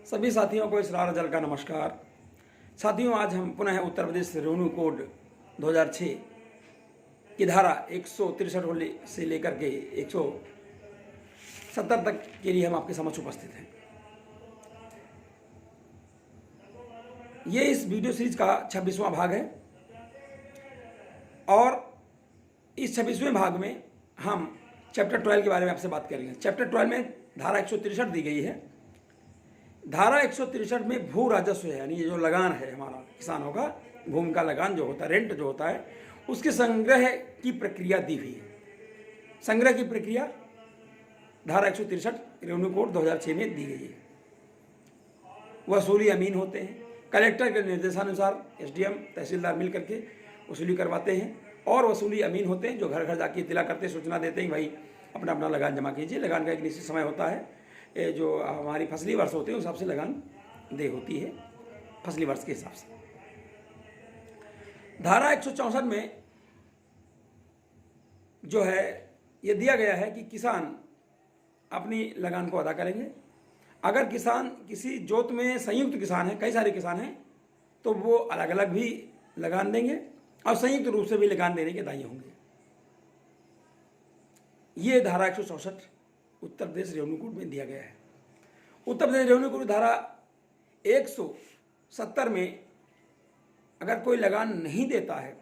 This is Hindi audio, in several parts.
सभी साथियों को इसरार अजल का नमस्कार। साथियों, आज हम पुनः उत्तर प्रदेश रेवेन्यू कोड 2006 की धारा 163 से लेकर के 170 तक के लिए हम आपके समक्ष उपस्थित हैं। ये इस वीडियो सीरीज का 26वां भाग है और इस 26वें भाग में हम चैप्टर 12 के बारे में आपसे बात करेंगे। चैप्टर 12 में धारा 163 दी गई है। धारा 163 में भू राजस्व है, यानी ये जो लगान है हमारा किसानों का, भूमि का लगान जो होता है, रेंट जो होता है, उसके संग्रह की प्रक्रिया दी हुई है। संग्रह की प्रक्रिया धारा 163 रेवेन्यू कोड 2006 में दी गई है। वसूली अमीन होते हैं, कलेक्टर के निर्देशानुसार एसडीएम तहसीलदार मिल करके वसूली करवाते हैं और वसूली अमीन होते हैं जो घर घर जाके इत्तला करते, सूचना देते हैं भाई अपना अपना लगान जमा कीजिए। लगान का एक निश्चित समय होता है, जो हमारी फसली वर्ष होते हैं उस हिसाब से लगान दे होती है, फसली वर्ष के हिसाब से। धारा 164 में जो है ये दिया गया है कि किसान अपनी लगान को अदा करेंगे। अगर किसान किसी जोत में संयुक्त किसान है, कई सारे किसान हैं, तो वो अलग अलग भी लगान देंगे और संयुक्त रूप से भी लगान देने के दायी होंगे। ये धारा 164 उत्तर प्रदेश रेवेन्यू कोड में दिया गया है। उत्तर प्रदेश रेवेन्यू कोड धारा 170 में अगर कोई लगान नहीं देता है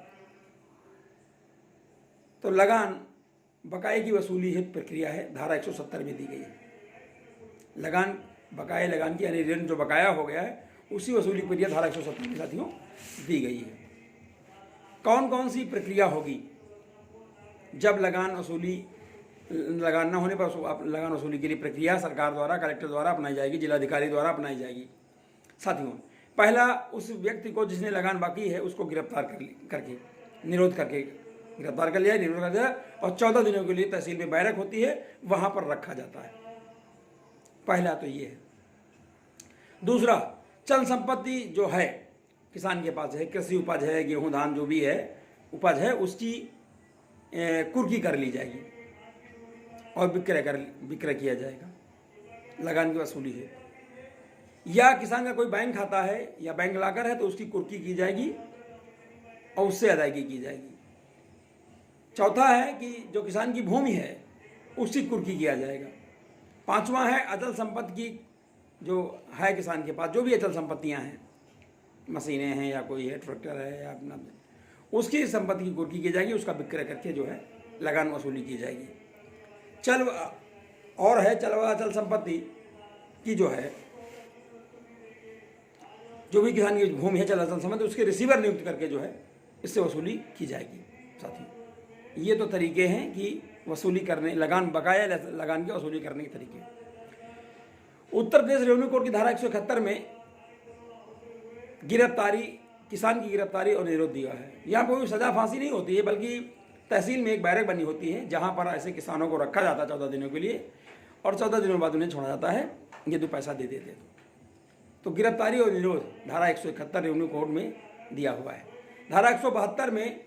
तो लगान बकाये की वसूली हेतु प्रक्रिया है, धारा 170 में दी गई है। लगान बकाये लगान की यानी ऋण जो बकाया हो गया है उसी वसूली प्रक्रिया धारा 170 में साथियों दी गई है। कौन कौन सी प्रक्रिया होगी जब लगान न होने पर लगान वसूली के लिए प्रक्रिया सरकार द्वारा, कलेक्टर द्वारा अपनाई जाएगी, जिलाधिकारी द्वारा अपनाई जाएगी। साथियों, पहला, उस व्यक्ति को जिसने लगान बाकी है उसको गिरफ्तार करके निरोध करके गिरफ्तार कर लिया, निरोध कर दिया और 14 दिनों के लिए तहसील में बैरक होती है, वहां पर रखा जाता है। पहला तो ये है। दूसरा, चल संपत्ति जो है किसान के पास है, कृषि उपज है, गेहूं धान जो भी है उपज है, उसकी कुर्की कर ली जाएगी और विक्रय किया जाएगा, लगान की वसूली है। या किसान का कोई बैंक खाता है या बैंक लाकर है तो उसकी कुर्की की जाएगी और उससे अदायगी की जाएगी। चौथा है कि जो किसान की भूमि है उसकी कुर्की किया जाएगा। पांचवा है अचल संपत्ति की जो है किसान के पास, जो भी अचल संपत्तियां हैं, मशीनें हैं या कोई है, ट्रैक्टर है या अपना, उसकी संपत्ति की कुर्की की जाएगी, उसका विक्रय करके जो है लगान वसूली की जाएगी। चल अचल संपत्ति की जो है, जो भी किसान की भूमि है चल अचल संपत्ति, उसके रिसीवर नियुक्त करके जो है इससे वसूली की जाएगी। साथियों, ये तो तरीके हैं कि वसूली करने, लगान बकाया लगान की वसूली करने के तरीके। उत्तर प्रदेश रेवेन्यू कोड की धारा 171 में गिरफ्तारी, किसान की गिरफ्तारी और निरोध दिया है। यहाँ कोई सजा फांसी नहीं होती है, बल्कि तहसील में एक बैरक बनी होती है जहाँ पर ऐसे किसानों को रखा जाता है 14 दिनों के लिए और 14 दिनों बाद उन्हें छोड़ा जाता है, ये तो पैसा दे देते। तो गिरफ्तारी और निरोध धारा 171 रेवेन्यू कोड में दिया हुआ है। धारा 172 में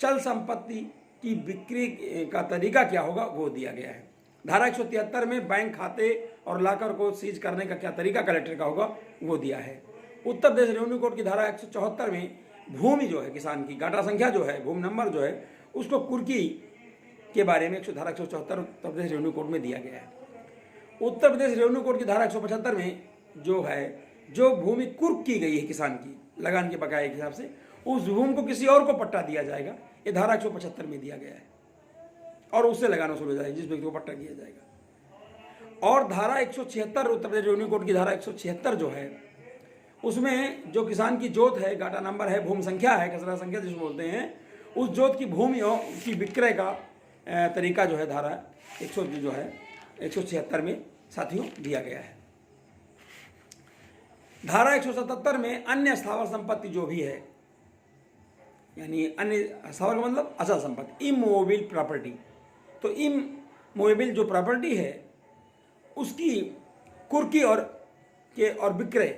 चल संपत्ति की बिक्री का तरीका क्या होगा वो दिया गया है। धारा 173 में बैंक खाते और लाकर को सीज करने का क्या तरीका कलेक्टर का होगा वो दिया है। उत्तर प्रदेश रेवेन्यू कोड की धारा 174 में भूमि जो है किसान की, गाटा संख्या जो है, भूमि नंबर जो है, उसको कुर्की के बारे में धारा 174 उत्तर प्रदेश रेवेन्यू कोड में दिया गया है। उत्तर प्रदेश रेवेन्यू कोड की धारा 175 में जो है, जो भूमि कुर्क की गई है किसान की लगान के बकाये के हिसाब से, उस भूमि को किसी और को पट्टा दिया जाएगा, ये धारा 175 में दिया गया है और उससे लगान वसूल हो जाएगा जिस व्यक्ति को पट्टा दिया जाएगा। और धारा 176 उत्तर प्रदेश रेवेन्यू कोड की धारा 176 जो है, उसमें जो किसान की जोत है, गाटा नंबर है, भूमि संख्या है, खसरा संख्या जिसको बोलते हैं, उस जोत की भूमि और उसकी विक्रय का तरीका जो है धारा 176 में साथियों दिया गया है। धारा 177 में अन्य स्थावर संपत्ति जो भी है, यानी अन्य स्थावर का मतलब अचल संपत्ति, इमूवेबल प्रॉपर्टी, तो इमूवेबल जो प्रॉपर्टी है उसकी कुर्की और विक्रय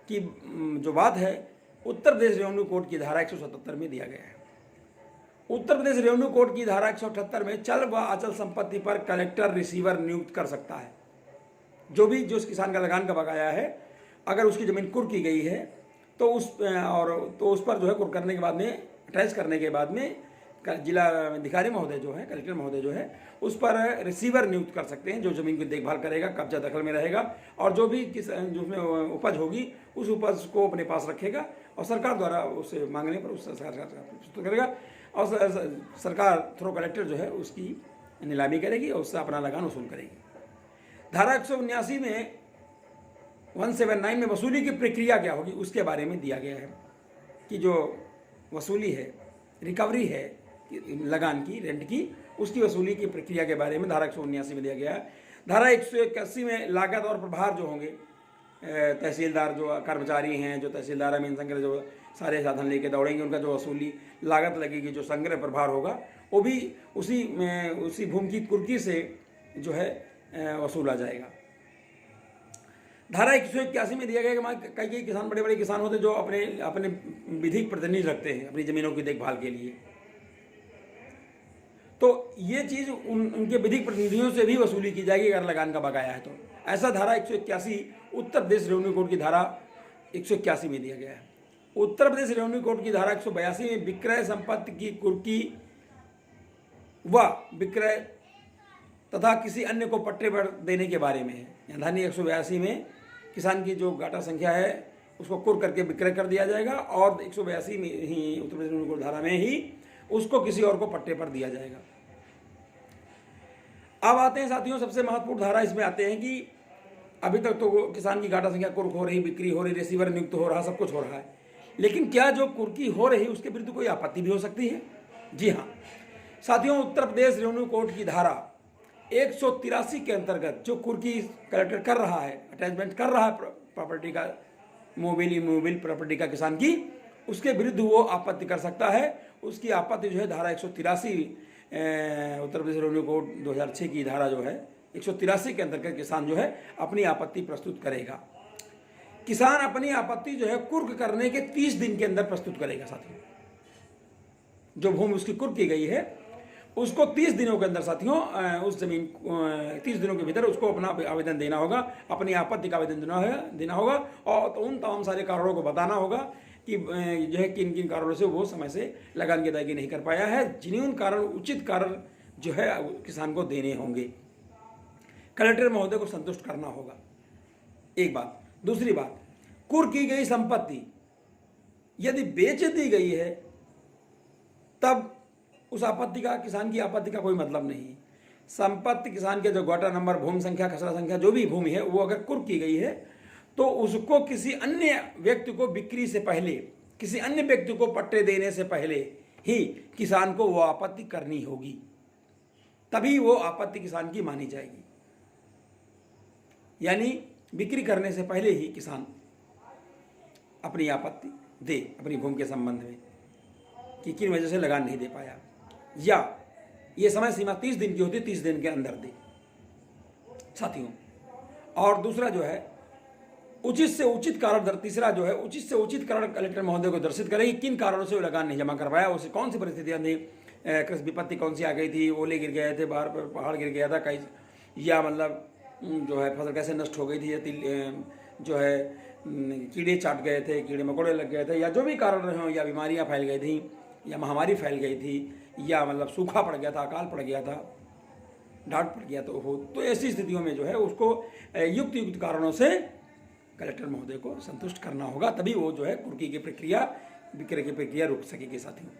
की जो बात है उत्तर प्रदेश रेवेन्यू कोड की धारा 177 में दिया गया है। उत्तर प्रदेश रेवेन्यू कोड की धारा 178 में चल व अचल संपत्ति पर कलेक्टर रिसीवर नियुक्त कर सकता है। जो भी जो उस किसान का लगान का बकाया है, अगर उसकी ज़मीन कुर्क की गई है तो उस पर जो है कुर्क करने के बाद में, ट्रेस करने के बाद में जिला अधिकारी महोदय जो है, कलेक्टर महोदय जो है, उस पर रिसीवर नियुक्त कर सकते हैं जो ज़मीन की देखभाल करेगा, कब्जा दखल में रहेगा और जो भी जो उसमें उपज होगी उस उपज को अपने पास रखेगा और सरकार द्वारा उसे मांगने पर उस सरकार प्रस्तुत करेगा और सरकार थ्रू कलेक्टर जो है उसकी नीलामी करेगी और उससे अपना लगान वसूल करेगी। धारा 179 में 179 में वसूली की प्रक्रिया क्या होगी उसके बारे में दिया गया है कि जो वसूली है, रिकवरी है लगान की, रेंट की, उसकी वसूली की प्रक्रिया के बारे में धारा 179 में दिया गया है। धारा 181 में लागत और प्रभार जो होंगे, तहसीलदार जो कर्मचारी हैं, जो तहसीलदार है, मीन संग्रह जो सारे साधन लेके दौड़ेंगे, उनका जो वसूली लागत लगेगी, जो संग्रह प्रभार होगा, वो भी उसी भूमि की कुर्की से जो है वसूला जाएगा। धारा 181 में दिया गया कि कई किसान, बड़े बड़े किसान होते जो अपने विधिक प्रतिनिधि रखते हैं अपनी ज़मीनों की देखभाल के लिए, तो ये चीज़ उनके विधिक प्रतिनिधियों से भी वसूली की जाएगी अगर लगान का बकाया है तो। ऐसा धारा 181 उत्तर प्रदेश रेवेन्यू कोड की धारा 181 में दिया गया है। उत्तर प्रदेश रेवेन्यू कोड की धारा 182 में विक्रय संपत्ति की कुर्की व विक्रय तथा किसी अन्य को पट्टे पर देने के बारे में है। यहाँ धारा 182 में किसान की जो गाटा संख्या है उसको कुर्क करके विक्रय कर दिया जाएगा और 182 में ही उत्तर प्रदेश रेवेन्यू कोड धारा में ही उसको किसी और को पट्टे पर दिया जाएगा। अब आते हैं साथियों, सबसे महत्वपूर्ण धारा इसमें आते हैं कि अभी तक तो किसान की गाटा संख्या कुर्क हो रही, बिक्री हो रही, रिसीवर नियुक्त हो रहा, सब कुछ हो रहा है, लेकिन क्या जो कुर्की हो रही उसके विरुद्ध कोई आपत्ति भी हो सकती है? जी हाँ साथियों, उत्तर प्रदेश रेवेन्यू कोड की धारा 183 के अंतर्गत जो कुर्की कलेक्टर कर रहा है, अटैचमेंट कर रहा है प्रॉपर्टी का, मोबाइल इमोबाइल प्रॉपर्टी का किसान की, उसके विरुद्ध वो आपत्ति कर सकता है। उसकी आपत्ति जो है धारा 183 उत्तर प्रदेश रेवेन्यू कोड 2006 की धारा जो है 183 के अंतर्गत किसान जो है अपनी आपत्ति प्रस्तुत करेगा। किसान अपनी आपत्ति जो है कुर्क करने के 30 दिन के अंदर प्रस्तुत करेगा। साथियों, जो भूमि उसकी कुर्क की गई है उसको 30 दिनों के अंदर साथियों उस जमीन 30 दिनों के भीतर उसको अपना आवेदन देना होगा, अपनी आपत्ति का आवेदन देना होगा और तो उन तमाम सारे कारणों को बताना होगा कि जो है किन किन कारणों से वो समय से लगान की अदायगी नहीं कर पाया है। जिन्हें कारण, उचित कारण जो है किसान को देने होंगे, कलेक्टर महोदय को संतुष्ट करना होगा, एक बात। दूसरी बात, कुर्क की गई संपत्ति यदि बेच दी गई है तब उस आपत्ति का, किसान की आपत्ति का कोई मतलब नहीं। संपत्ति किसान के जो गोटा नंबर, भूमि संख्या, खसरा संख्या, जो भी भूमि है वो अगर कुर्क की गई है तो उसको किसी अन्य व्यक्ति को बिक्री से पहले, किसी अन्य व्यक्ति को पट्टे देने से पहले ही किसान को वो आपत्ति करनी होगी, तभी वो आपत्ति किसान की मानी जाएगी। यानी बिक्री करने से पहले ही किसान अपनी आपत्ति दे अपनी भूमि के संबंध में कि किन वजह से लगान नहीं दे पाया, या ये समय सीमा 30 दिन की होती है, 30 दिन के अंदर दे साथियों। और दूसरा जो है उचित से उचित कारण, तीसरा जो है उचित से उचित कारण कलेक्टर महोदय को दर्शित करें कि किन कारणों से वो लगान नहीं जमा कर पाया, उसे कौन सी परिस्थितियां थी, कृषि विपत्ति कौन सी आ गई थी, ओले गिर गए थे, बाहर पर पहाड़ गिर गया था कहीं, या मतलब जो है फसल कैसे नष्ट हो गई थी, या जो है कीड़े चाट गए थे, कीड़े मकोड़े लग गए थे, या जो भी कारण रहे हों, या बीमारियाँ फैल गई थी, या महामारी फैल गई थी, या मतलब सूखा पड़ गया था, अकाल पड़ गया था, डांट पड़ गया तो ऐसी स्थितियों में जो है उसको युक्त कारणों से कलेक्टर महोदय को संतुष्ट करना होगा, तभी वो जो है कुर्की की प्रक्रिया, विक्रय की प्रक्रिया रुक सकेगी साथियों।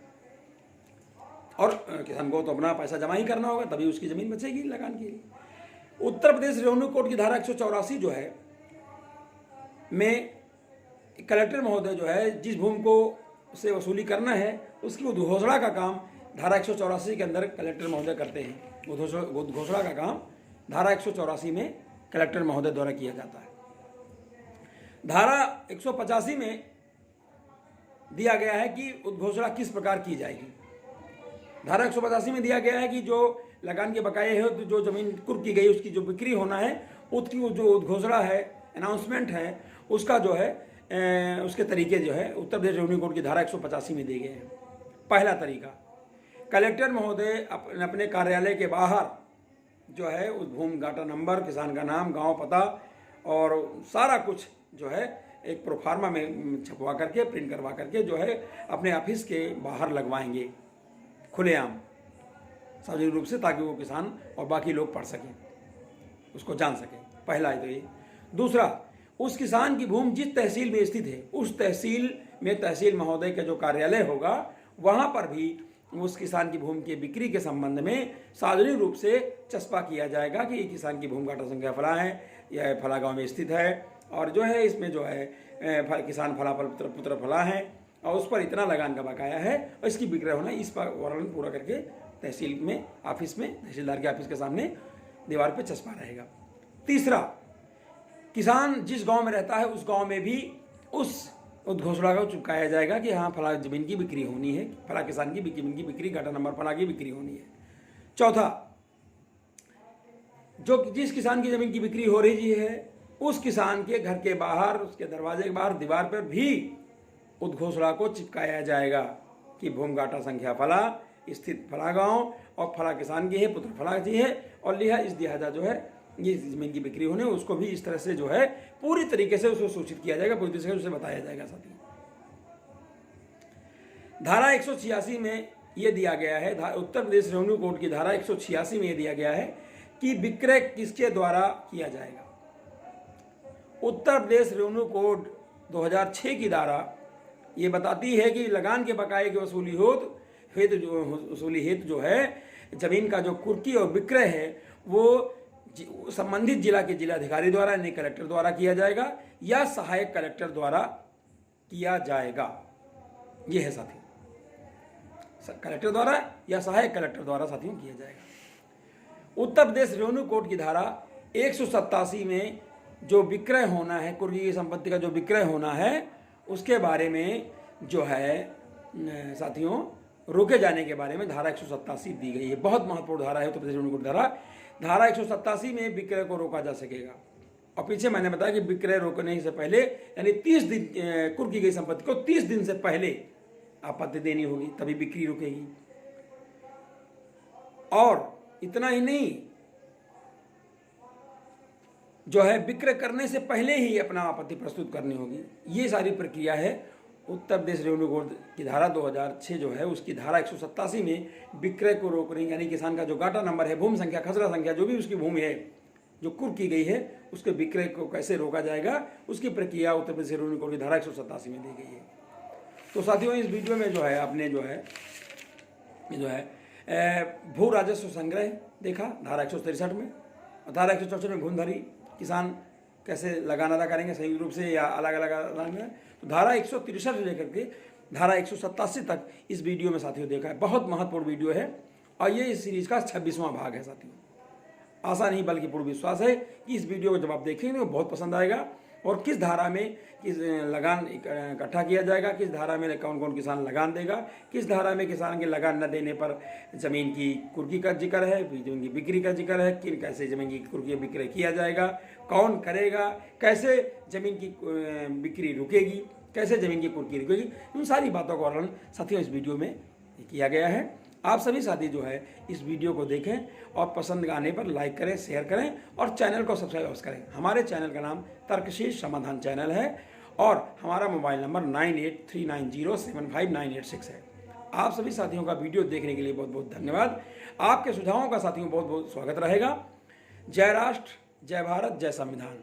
और किसान को तो अपना पैसा जमा ही करना होगा, तभी उसकी ज़मीन बचेगी लगान के लिए। उत्तर प्रदेश रेवेन्यू कोड की धारा 184 जो है में कलेक्टर महोदय जो है जिस भूमि को से वसूली करना है उसकी उद्घोषणा का काम धारा 184 के अंदर कलेक्टर महोदय करते हैं। उद्घोषणा का काम धारा 184 में कलेक्टर महोदय द्वारा किया जाता है। धारा 185 में दिया गया है कि उद्घोषणा किस प्रकार की जाएगी। धारा 185 में दिया गया है कि जो लगान के बकाये है, तो जो जमीन कुर्क की गई उसकी जो बिक्री होना है, उसकी जो उद्घोषणा है, अनाउंसमेंट है, उसका जो है उसके तरीके जो है उत्तर प्रदेश रेवेन्यू कोड की धारा 185 में दिए गए हैं। पहला तरीका, कलेक्टर महोदय अपने कार्यालय के बाहर जो है उस भूमि गाटा नंबर, किसान का नाम, गांव, पता और सारा कुछ जो है एक प्रोफार्मा में छपवा करके, प्रिंट करवा करके जो है अपने ऑफिस के बाहर लगवाएंगे खुलेआम, सार्वजनिक रूप से, ताकि वो किसान और बाकी लोग पढ़ सकें, उसको जान सकें। पहला है तो ये। दूसरा, उस किसान की भूमि जिस तहसील में स्थित है, उस तहसील में तहसील महोदय का जो कार्यालय होगा, वहाँ पर भी उस किसान की भूमि की बिक्री के संबंध में सार्वजनिक रूप से चस्पा किया जाएगा कि ये किसान की भूमि घाटा संख्या फला है, यह फला गाँव में स्थित है, और जो है इसमें जो है किसान फला पुत्र फला है, और उस पर इतना लगान का बकाया है और इसकी विक्रय होना, इस पर वर्णन पूरा करके तहसील में ऑफिस में, तहसीलदार के ऑफिस के सामने दीवार पे चस्पा रहेगा। तीसरा, किसान जिस गांव में रहता है उस गांव में भी उस उद्घोषणा को चिपकाया जाएगा कि हाँ फला जमीन की बिक्री होनी है, फला किसान की जमीन की बिक्री, घाटा नंबर फला की बिक्री होनी है। चौथा, जो जिस किसान की जमीन की बिक्री हो रही है उस किसान के घर के बाहर, उसके दरवाजे के बाहर दीवार पर भी उद्घोषणा को चिपकाया जाएगा कि भूमि घाटा संख्या फला, स्थित फला गांव और फला किसान की है, पुत्र फला जी है, और इस लिहाजा जो है ये जमीन की बिक्री होने, उसको भी इस तरह से जो है पूरी तरीके से उसको सूचित किया जाएगा, पूरी तरीके से उसे बताया जाएगा। साथियों, धारा 186 में ये दिया गया है, उत्तर प्रदेश रेवेन्यू कोड की धारा 186 में ये दिया गया है कि विक्रय किसके द्वारा किया जाएगा। उत्तर प्रदेश रेवेन्यू कोड 2006 की धारा ये बताती है कि लगान के बकाये की वसूली हेतु जो है जमीन का जो कुर्की और विक्रय है वो संबंधित जिला के जिलाधिकारी द्वारा यानी कलेक्टर द्वारा किया जाएगा या सहायक कलेक्टर द्वारा किया जाएगा। यह है साथियों, कलेक्टर द्वारा या सहायक कलेक्टर द्वारा साथियों किया जाएगा। उत्तर प्रदेश रेवेन्यू कोड की धारा 187 में जो विक्रय होना है, कुर्की की संपत्ति का जो विक्रय होना है, उसके बारे में जो है साथियों रोके जाने के बारे में धारा 187 दी गई है। बहुत महत्वपूर्ण धारा है उत्तर प्रदेश रेवेन्यू कोड धारा 187 में विक्रय को रोका जा सकेगा। और पीछे मैंने बताया कि विक्रय रोकने से पहले यानी 30 दिन, कुर्की गई संपत्ति को 30 दिन से पहले आपत्ति देनी होगी, तभी बिक्री रुकेगी। और इतना ही नहीं, जो है विक्रय करने से पहले ही अपना आपत्ति प्रस्तुत करनी होगी। ये सारी प्रक्रिया है उत्तर प्रदेश रेवेन्यू कोड की धारा 2006 जो है उसकी धारा 187 में विक्रय को रोकने, यानी किसान का जो गाटा नंबर है, भूमि संख्या, खसरा संख्या, जो भी उसकी भूमि है जो कुर्क की गई है, उसके विक्रय को कैसे रोका जाएगा, उसकी प्रक्रिया उत्तर प्रदेश रेवेन्यू कोड की धारा 187 में दी गई है। तो साथियों, इस वीडियो में जो है आपने जो है भू राजस्व संग्रह देखा धारा 163 में, और धारा 164 में भूमिधारी किसान कैसे लगान अदा करेंगे संयुक्त रूप से या अलग अलग अदा। तो धारा 163 से लेकर के धारा 187 तक इस वीडियो में साथियों देखा है। बहुत महत्वपूर्ण वीडियो है और ये इस सीरीज का 26वां भाग है साथियों। आशा नहीं बल्कि पूर्ण विश्वास है कि इस वीडियो को जब आप देखेंगे तो बहुत पसंद आएगा, और किस धारा में किस लगान इकट्ठा किया जाएगा, किस धारा में कौन कौन किसान लगान देगा, किस धारा में किसान के लगान न देने पर ज़मीन की कुर्की का जिक्र है, जमीन की बिक्री का जिक्र है, किन कैसे ज़मीन की कुर्की विक्रय किया जाएगा, कौन करेगा, कैसे ज़मीन की बिक्री रुकेगी, कैसे ज़मीन की कुर्की रुकेगी, उन सारी बातों का वर्णन साथियों इस वीडियो में किया गया है। आप सभी साथी जो है इस वीडियो को देखें और पसंद आने पर लाइक करें, शेयर करें और चैनल को सब्सक्राइब करें। हमारे चैनल का नाम तर्कशील समाधान चैनल है और हमारा मोबाइल नंबर 9839075986 है। आप सभी साथियों का वीडियो देखने के लिए बहुत बहुत धन्यवाद। आपके सुझावों का साथियों बहुत बहुत स्वागत रहेगा। जय राष्ट्र, जय भारत, जय संविधान।